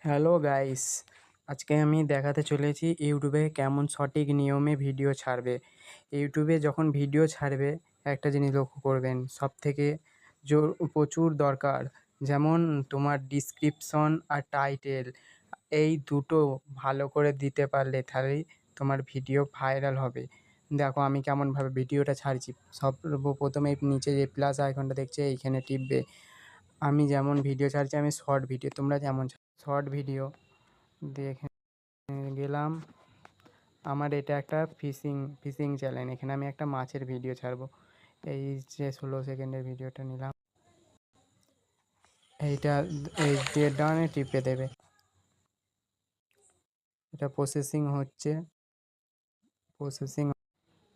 Hello guys, আজকে আমি দেখাতে চলেছি ইউটিউবে কেমন সঠিক নিয়মে ভিডিও ছাড়বে। ইউটিউবে যখন ভিডিও ছাড়বে একটা জিনিস লক্ষ্য করবেন, সবথেকে প্রচুর দরকার, যেমন তোমার ডিসক্রিপশন আর টাইটেল, এই দুটো ভালো করে দিতে পারলে তাহলেই তোমার ভিডিও ভাইরাল হবে। দেখো আমি কেমনভাবে ভিডিওটা ছাড়ছি। সর্বপ্রথমে নিচে যে প্লাস আইকনটা দেখছে এইখানে টিপবে। আমি যেমন ভিডিও ছাড়ছি, আমি শর্ট ভিডিও, তোমরা যেমন শর্ট ভিডিও দেখে গেলাম। আমার এটা একটা ফিশিং চ্যানেল, এখানে আমি একটা মাছের ভিডিও ছাড়বো। এই যে 16 সেকেন্ডের ভিডিওটা নিলাম, এইটা এই যে ডানে টিপে দেবে। এটা প্রসেসিং হচ্ছে,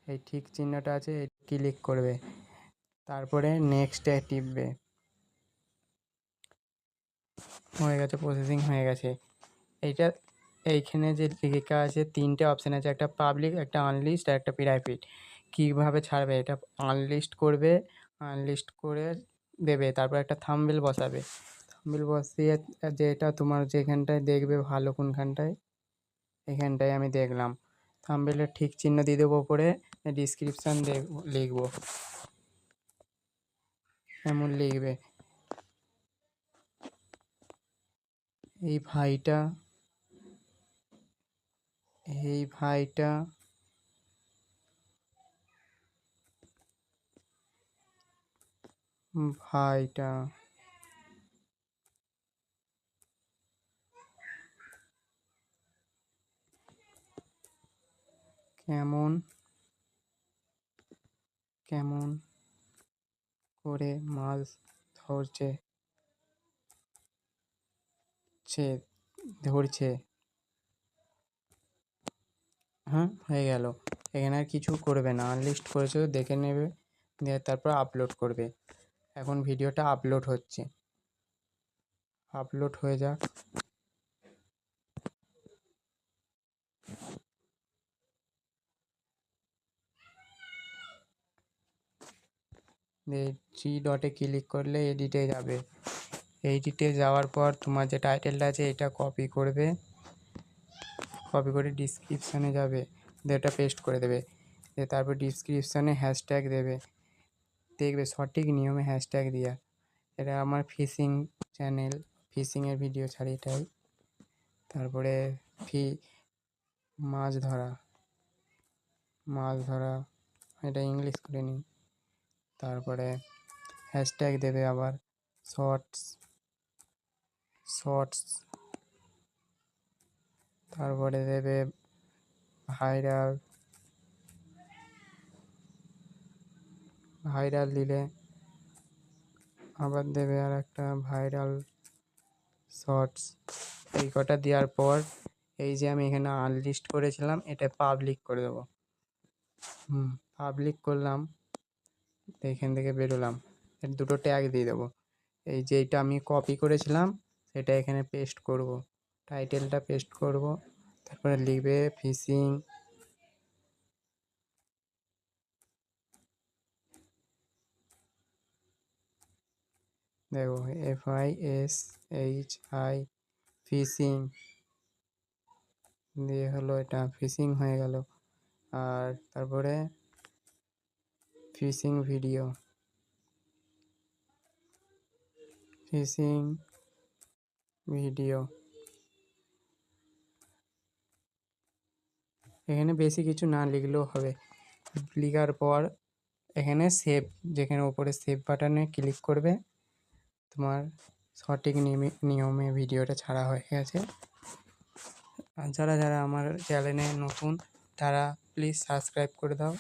এই ঠিক চিহ্নটা আছে, ক্লিক করবে, তারপরে নেক্সটে টিপবে। হয়ে গেছে, প্রসেসিং হয়ে গেছে। এইটা এইখানে যে লেখা আছে, তিনটে অপশান আছে, একটা পাবলিক, একটা আনলিস্ট আর একটা প্রাইভেট। কীভাবে ছাড়বে, এটা আনলিস্ট করবে, আনলিস্ট করে দেবে, তারপর একটা থাম্বনেল বসাবে। থাম্বনেল বসিয়ে যেটা তোমার যেখানটায় দেখবে ভালো, কোনখানটায়, এখানটায় আমি দেখলাম। থাম্বনেলের ঠিক চিহ্ন দিয়ে দেবো, ওপরে ডিসক্রিপশান লিখবো, এমন লিখবে। এই ভাইটা ভাইটা কেমন কেমন করে মাছ ধরছে ধরছে। হ্যাঁ, হয়ে গেল। এখানে আর কিছু করবে না, আনলিস্ট করেছে দেখে নেবে, দিয়ে তারপর আপলোড করবে। এখন ভিডিওটা আপলোড হচ্ছে, আপলোড হয়ে যাক। থ্রি ডটে ক্লিক করলে এডিটে যাবে। এডিটে যাওয়ার পর তোমার যে টাইটেলটা আছে এটা কপি করবে, কপি করে ডিসক্রিপশানে যাবে, দিয়ে এটা পেস্ট করে দেবে। দিয়ে তারপর ডিসক্রিপশানে হ্যাশট্যাগ দেবে, দেখবে সঠিক নিয়মে হ্যাশট্যাগ দেওয়া। এটা আমার ফিশিং চ্যানেল, ফিশিংয়ের ভিডিও ছাড়ি এটাই। তারপরে মাছ ধরা, এটা ইংলিশ করে নিই। তারপরে হ্যাশট্যাগ দেবে আবার শর্টস, তারপরে দেবে ভাইরাল দিলে আবার দেবে আর একটা ভাইরাল শর্টস। এই কটা দেওয়ার পর এই যে আমি এখানে আনলিস্ট করেছিলাম এটা পাবলিক করে দেবো। পাবলিক করলাম, এখান থেকে বেরোলাম, দুটো ট্যাগ দিয়ে দেবো। এই যেটা আমি কপি করেছিলাম সেটা এখানে পেস্ট করব, টাইটেলটা পেস্ট করব, তারপরে লিখবে ফিশিং, দেখো FISHI ফিশিং দিয়ে হলো, এটা ফিশিং হয়ে গেল। আর তারপরে ফিশিং ভিডিও এখানে বেশি কিছু না লিখলেও হবে। লিখার পর এখানে সেভ, যেখানে ওপরে সেভ বাটনে ক্লিক করবে, তোমার সঠিক নিয়মে ভিডিওটা ছাড়া হয়ে গেছে। আর যারা আমার চ্যানেলে নতুন তারা প্লিজ সাবস্ক্রাইব করে দাও।